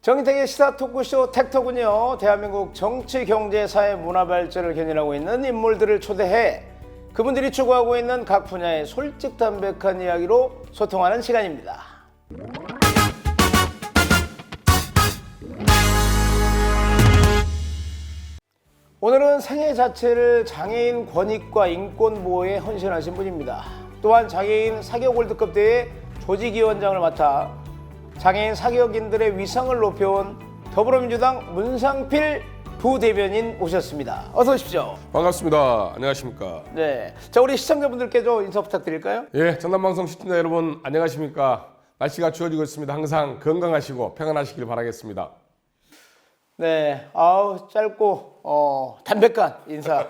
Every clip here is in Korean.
정희택의 시사 토크쇼 택터군요. 대한민국 정치, 경제, 사회, 문화 발전을 견인하고 있는 인물들을 초대해 그분들이 추구하고 있는 각 분야의 솔직담백한 이야기로 소통하는 시간입니다. 오늘은 생애 자체를 장애인 권익과 인권 보호에 헌신하신 분입니다. 또한 장애인 사격 월드컵 대회 조직위원장을 맡아 장애인 사격인들의 위상을 높여온 더불어민주당 문상필 부대변인 오셨습니다. 어서 오십시오. 반갑습니다. 안녕하십니까. 네, 자 우리 시청자분들께 좀 인사 부탁드릴까요? 예, 전남방송 시청자 여러분 안녕하십니까. 날씨가 추워지고 있습니다. 항상 건강하시고 평안하시길 바라겠습니다. 네, 아우 짧고 담백한 인사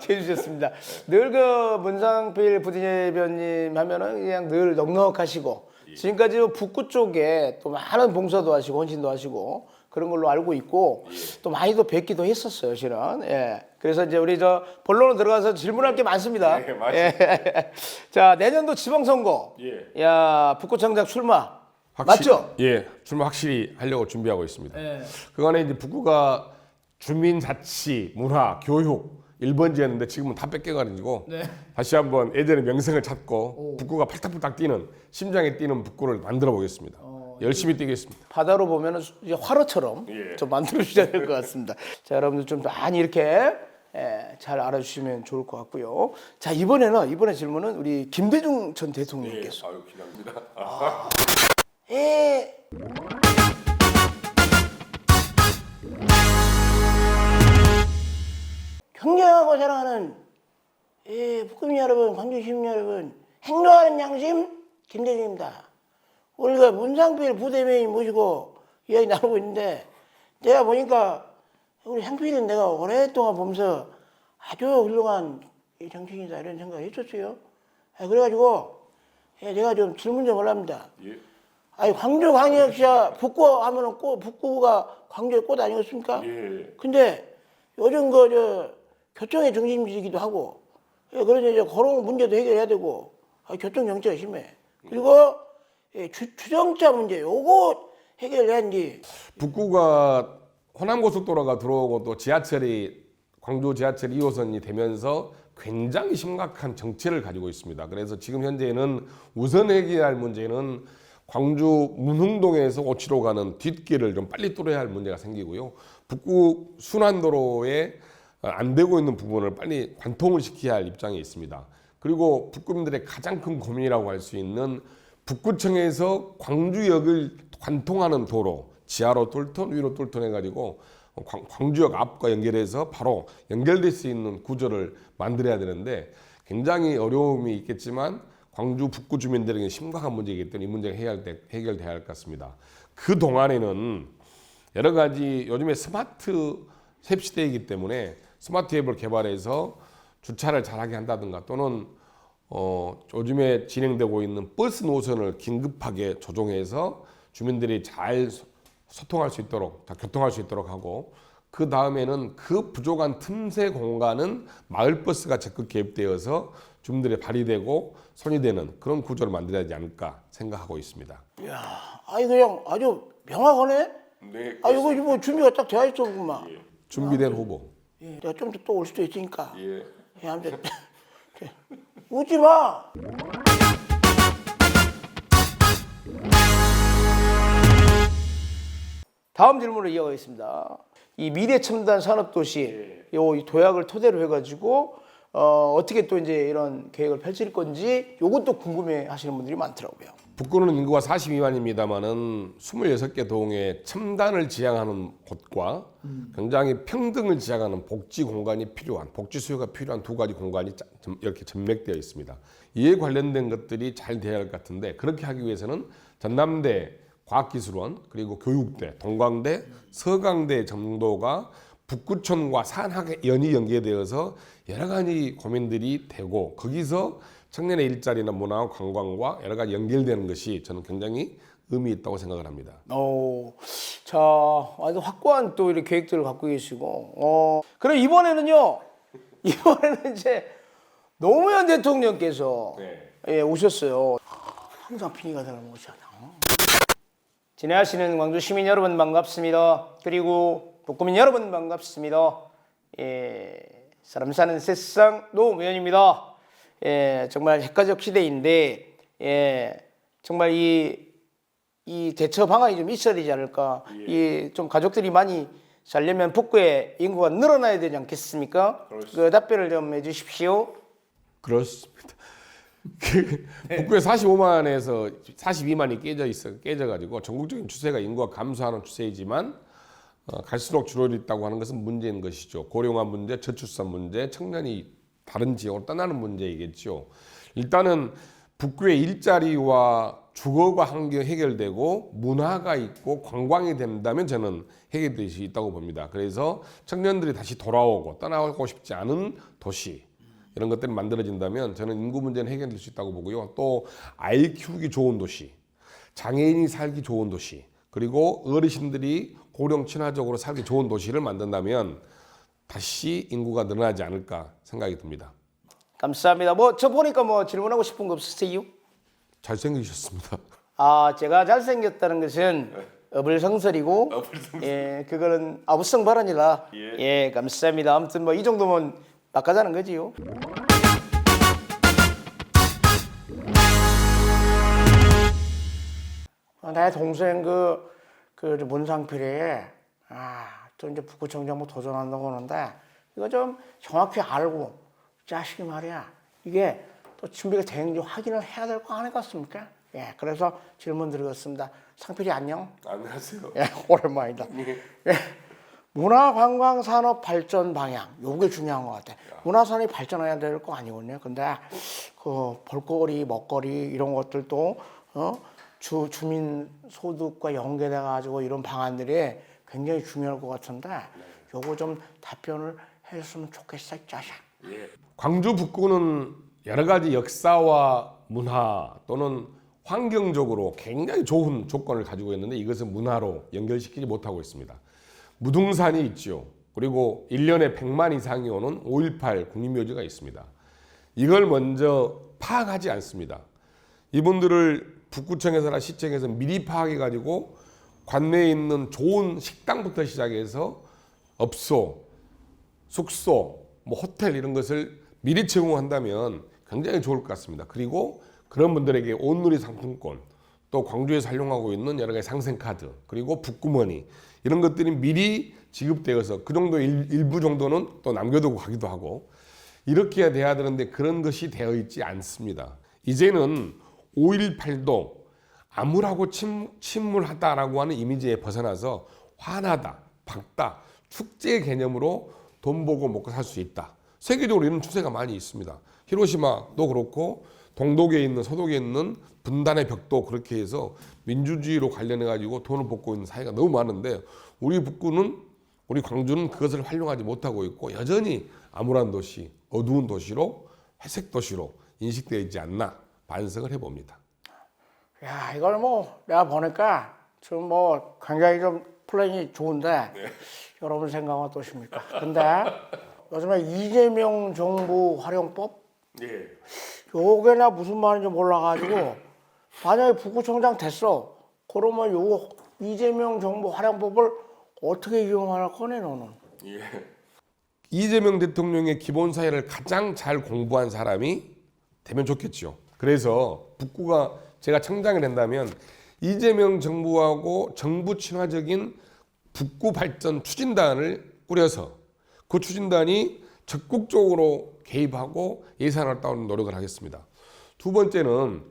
해주셨습니다. 늘 그 문상필 부대변인 하면은 그냥 늘 넉넉하시고 지금까지 북구 쪽에 또 많은 봉사도 하시고 헌신도 하시고 그런 걸로 알고 있고 또 많이도 뵙기도 했었어요, 실은. 예. 그래서 이제 우리 저 본론으로 들어가서 질문할 게 많습니다. 네, 맞습니다. 예. 자, 내년도 지방선거. 예. 야, 북구청장 출마. 맞죠? 예, 출마 확실히 하려고 준비하고 있습니다. 예. 그간에 이제 북구가 주민자치, 문화, 교육 1번지였는데 지금은 다 뺏겨가지고 네. 다시 한번 예전의 명성을 찾고 북구가 팔딱팔딱 뛰는 심장에 뛰는 북구를 만들어 보겠습니다. 열심히 뛰겠습니다. 바다로 보면은 이제 화로처럼 좀 만들어 주셔야 될 것 같습니다. 자, 여러분들 좀 많이 이렇게 잘 알아주시면 좋을 것 같고요. 자, 이번에 질문은 우리 김대중 전 대통령께서. 아유, 기대합니다. 존경하고 사랑하는 북구민 여러분, 광주 시민 여러분, 행동하는 양심 김대중입니다. 우리가 문상필 부대변인 모시고 이야기 나누고 있는데 내가 보니까 우리 상필은 내가 오랫동안 보면서 아주 훌륭한 정치인이다 이런 생각을 했었어요. 그래가지고 내가 좀 질문 좀 하려합니다. 예. 아니 광주광역시야 북구 하면은 북구가 광주의 꽃 아니겠습니까? 예. 근데 요즘 교통의 중심지이기도 하고 그래서 이제 그런 문제도 해결해야 되고 교통 정체가 심해. 그리고 주정차 문제 요거 해결해야지. 북구가 호남고속도로가 들어오고 또 지하철이 광주 지하철 2호선이 되면서 굉장히 심각한 정체를 가지고 있습니다. 그래서 지금 현재는 우선 해결할 문제는 광주 문흥동에서 오치로 가는 뒷길을 좀 빨리 뚫어야 할 문제가 생기고요. 북구 순환도로에 안 되고 있는 부분을 빨리 관통을 시켜야 할 입장에 있습니다. 그리고 북구민들의 가장 큰 고민이라고 할 수 있는 북구청에서 광주역을 관통하는 도로, 지하로 뚫던 위로 뚫던 해가지고 광주역 앞과 연결해서 바로 연결될 수 있는 구조를 만들어야 되는데 굉장히 어려움이 있겠지만 광주 북구 주민들에게 심각한 문제이기 때문에 이 문제가 해결돼야 할 것 같습니다. 그 동안에는 여러 가지 요즘에 스마트 앱 시대이기 때문에 스마트 앱을 개발해서 주차를 잘하게 한다든가 또는 요즘에 진행되고 있는 버스 노선을 긴급하게 조정해서 주민들이 잘 소통할 수 있도록, 교통할 수 있도록 하고 그 다음에는 그 부족한 틈새 공간은 마을버스가 적극 개입되어서 주민들의 발이 되고 손이 되는 그런 구조를 만들어야 되지 않을까 생각하고 있습니다. 이야, 아니 그냥 아주 명확하네. 네, 이거 뭐 준비가 딱 되어 있었구만. 예. 준비된 후보. 내가 좀 더 또 올 수도 있으니까. 예. 아무튼 웃지 마. 다음 질문으로 이어가겠습니다. 이 미래첨단 산업도시 이 도약을 토대로 해가지고 어떻게 또 이제 이런 계획을 펼칠 건지 요것도 궁금해하시는 분들이 많더라고요. 북구는 인구가 42만입니다만은 26개 동에 첨단을 지향하는 곳과 굉장히 평등을 지향하는 복지 공간이 필요한, 복지 수요가 필요한 두 가지 공간이 이렇게 점맥되어 있습니다. 이에 관련된 것들이 잘 돼야 할 것 같은데 그렇게 하기 위해서는 전남대 과학기술원 그리고 교육대, 동광대, 서강대 정도가 북구촌과 산학연이 연계되어서 여러 가지 고민들이 되고 거기서 청년의 일자리나 문화 관광과 여러 가지 연결되는 것이 저는 굉장히 의미 있다고 생각을 합니다. 자, 아주 확고한 또 이렇게 계획들을 갖고 계시고, 그럼 이번에는요, 이제 노무현 대통령께서 오셨어요. 항상 핑계가 되는 것이잖아. 지내하시는 광주 시민 여러분 반갑습니다. 그리고 북구민 여러분 반갑습니다. 사람 사는 세상 노무현입니다. 정말 획가적 시대인데 정말 이 대처 방안이 좀 있어야 되지 않을까. 좀 가족들이 많이 살려면 북구의 인구가 늘어나야 되지 않겠습니까? 그 답변을 좀 해주십시오. 그렇습니다. 북구에 45만에서 42만이 깨져가지고 전국적인 추세가 인구가 감소하는 추세이지만 갈수록 줄어들고 있다고 하는 것은 문제인 것이죠. 고령화 문제, 저출산 문제, 청년이 다른 지역으로 떠나는 문제이겠죠. 일단은 북구의 일자리와 주거가 환경 해결되고 문화가 있고 관광이 된다면 저는 해결될 수 있다고 봅니다. 그래서 청년들이 다시 돌아오고 떠나고 싶지 않은 도시 이런 것들이 만들어진다면 저는 인구 문제는 해결될 수 있다고 보고요. 또 아이 키우기 좋은 도시, 장애인이 살기 좋은 도시, 그리고 어르신들이 고령 친화적으로 살기 좋은 도시를 만든다면 다시 인구가 늘어나지 않을까 생각이 듭니다. 감사합니다. 저 보니까 질문하고 싶은 거 없으세요? 잘생기셨습니다. 제가 잘생겼다는 것은 어불성설이고, 그거는 아부성 발언이라. 감사합니다. 아무튼 이 정도면 바꿔자는 거지요. 내 동생 그 문상필에 또 이제 북구청장 도전한다고 하는데 이거 좀 정확히 알고 자식이 말이야 이게 또 준비가 되는지 확인을 해야 될 거 아니겠습니까? 그래서 질문 드리겠습니다. 상필이 안녕. 안녕하세요. 오랜만이다. 문화관광산업 발전 방향 요게 중요한 것 같아. 문화산업이 발전해야 될 거 아니거든요. 근데 그 볼거리, 먹거리 이런 것들도 주민 소득과 연계돼 가지고 이런 방안들이 굉장히 중요할 것 같은데 요거 좀 답변을 해줬으면 좋겠어, 짜샤. 광주 북구는 여러 가지 역사와 문화 또는 환경적으로 굉장히 좋은 조건을 가지고 있는데 이것을 문화로 연결시키지 못하고 있습니다. 무등산이 있죠. 그리고 1년에 100만 이상이 오는 5.18 국립묘지가 있습니다. 이걸 먼저 파악하지 않습니다. 이분들을 북구청에서나 시청에서 미리 파악해가지고 관내에 있는 좋은 식당부터 시작해서 업소, 숙소, 호텔 이런 것을 미리 제공한다면 굉장히 좋을 것 같습니다. 그리고 그런 분들에게 온누리 상품권, 또 광주에서 활용하고 있는 여러 가지 상생카드, 그리고 북구머니 이런 것들이 미리 지급되어서 그 정도 일부 정도는 또 남겨두고 가기도 하고 이렇게 돼야 되는데 그런 것이 되어 있지 않습니다. 이제는 5.18도 암울하고 침울하다라고 하는 이미지에 벗어나서 환하다, 밝다, 축제 개념으로 돈 보고 먹고 살 수 있다. 세계적으로 이런 추세가 많이 있습니다. 히로시마도 그렇고 동독에 있는 서독에 있는 분단의 벽도 그렇게 해서 민주주의로 관련해 가지고 돈을 벌고 있는 사회가 너무 많은데 우리 북구는 우리 광주는 그것을 활용하지 못하고 있고 여전히 암울한 도시, 어두운 도시로 회색 도시로 인식되어 있지 않나 반성을 해봅니다. 야 이걸 내가 보니까 지금 굉장히 좀 플랜이 좋은데 여러분 생각은 어떠십니까? 근데 요즘에 이재명 정부 활용법 요게나 무슨 말인지 몰라가지고 만약에 북구청장 됐어 그러면 요거 이재명 정부 활용법을 어떻게 이용할 거네 너는? 이재명 대통령의 기본 사회를 가장 잘 공부한 사람이 되면 좋겠죠. 그래서 북구가 제가 청장이 된다면 이재명 정부하고 정부 친화적인 북구 발전 추진단을 꾸려서 그 추진단이 적극적으로 개입하고 예산을 따오는 노력을 하겠습니다. 두 번째는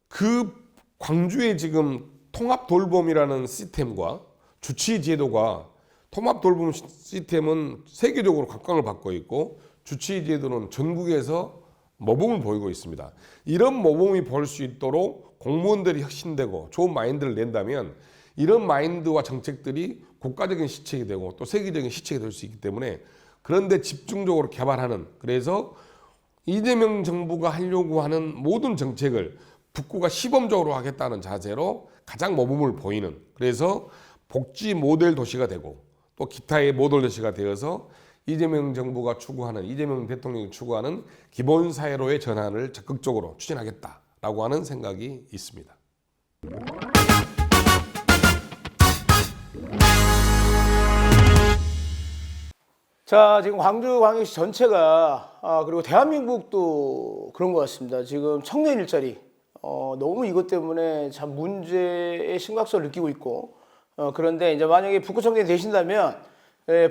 그 광주의 지금 통합돌봄이라는 시스템과 주치제도가 통합돌봄 시스템은 세계적으로 각광을 받고 있고 주치제도는 전국에서 모범을 보이고 있습니다. 이런 모범이 보일 수 있도록 공무원들이 혁신되고 좋은 마인드를 낸다면 이런 마인드와 정책들이 국가적인 시책이 되고 또 세계적인 시책이 될 수 있기 때문에 그런데 집중적으로 개발하는 그래서 이재명 정부가 하려고 하는 모든 정책을 북구가 시범적으로 하겠다는 자세로 가장 모범을 보이는 그래서 복지 모델 도시가 되고 또 기타의 모델 도시가 되어서 이재명 정부가 추구하는 이재명 대통령이 추구하는 기본 사회로의 전환을 적극적으로 추진하겠다라고 하는 생각이 있습니다. 자, 지금 광주광역시 전체가 그리고 대한민국도 그런 것 같습니다. 지금 청년 일자리 너무 이것 때문에 참 문제의 심각성을 느끼고 있고 그런데 이제 만약에 북구 청년이 되신다면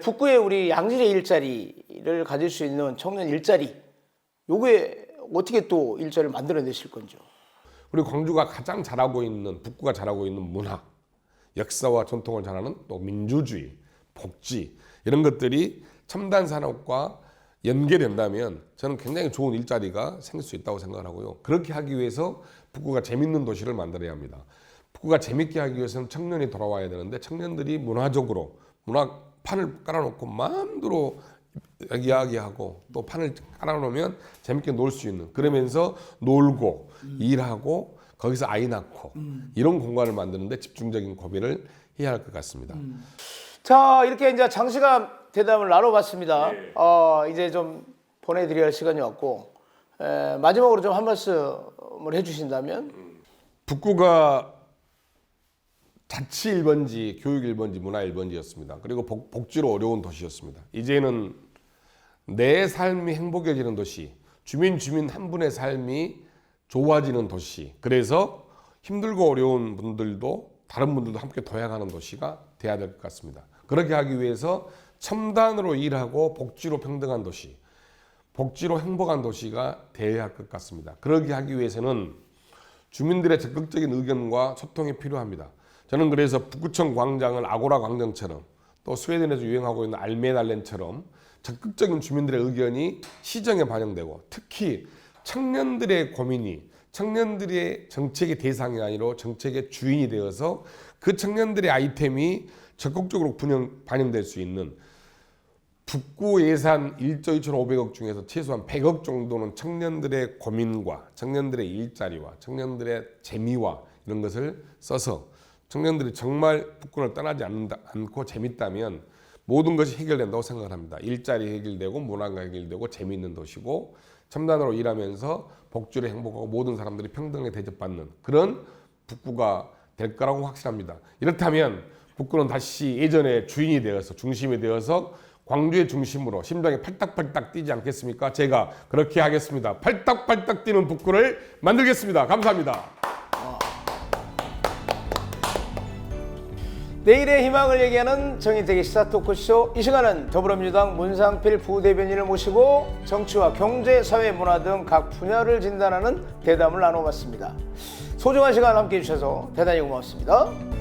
북구에 우리 양질의 일자리를 가질 수 있는 청년 일자리 요게 어떻게 또 일자리를 만들어내실 건지요? 그리고 광주가 가장 잘하고 있는 북구가 잘하고 있는 문화, 역사와 전통을 잘하는 또 민주주의, 복지 이런 것들이 첨단 산업과 연계된다면 저는 굉장히 좋은 일자리가 생길 수 있다고 생각을 하고요. 그렇게 하기 위해서 북구가 재밌는 도시를 만들어야 합니다. 북구가 재밌게 하기 위해서는 청년이 돌아와야 되는데 청년들이 문화적으로 문화판을 깔아놓고 마음대로 이야기하고 또 판을 깔아놓으면 재밌게 놀 수 있는 그러면서 놀고 일하고 거기서 아이 낳고 이런 공간을 만드는데 집중적인 고민을 해야 할 것 같습니다. 자, 이렇게 이제 장시간 대담을 나눠봤습니다. 이제 좀 보내드려야 할 시간이 왔고 마지막으로 좀 한 말씀을 해주신다면 북구가 자치 1번지, 교육 1번지, 문화 1번지였습니다. 그리고 복지로 어려운 도시였습니다. 이제는 내 삶이 행복해지는 도시, 주민 한 분의 삶이 좋아지는 도시. 그래서 힘들고 어려운 분들도 다른 분들도 함께 도약하는 도시가 돼야 될 것 같습니다. 그렇게 하기 위해서 첨단으로 일하고 복지로 평등한 도시, 복지로 행복한 도시가 되어야 할 것 같습니다. 그렇게 하기 위해서는 주민들의 적극적인 의견과 소통이 필요합니다. 저는 그래서 북구청 광장을 아고라 광장처럼 또 스웨덴에서 유행하고 있는 알메달렌처럼 적극적인 주민들의 의견이 시정에 반영되고 특히 청년들의 고민이 청년들의 정책의 대상이 아니라 정책의 주인이 되어서 그 청년들의 아이템이 적극적으로 반영될 수 있는 북구 예산 1조 2,500억 중에서 최소한 100억 정도는 청년들의 고민과 청년들의 일자리와 청년들의 재미와 이런 것을 써서 청년들이 정말 북구를 떠나지 않고 재밌다면 모든 것이 해결된다고 생각을 합니다. 일자리 해결되고 문화가 해결되고 재미있는 도시고 첨단으로 일하면서 복지로 행복하고 모든 사람들이 평등하게 대접받는 그런 북구가 될 거라고 확신합니다. 이렇다면 북구는 다시 예전의 주인이 되어서 중심이 되어서 광주의 중심으로 심장이 팔딱팔딱 뛰지 않겠습니까? 제가 그렇게 하겠습니다. 팔딱팔딱 뛰는 북구를 만들겠습니다. 감사합니다. 내일의 희망을 얘기하는 정인택의 시사 토크쇼. 이 시간은 더불어민주당 문상필 부대변인을 모시고 정치와 경제, 사회, 문화 등 각 분야를 진단하는 대담을 나눠봤습니다. 소중한 시간 함께해 주셔서 대단히 고맙습니다.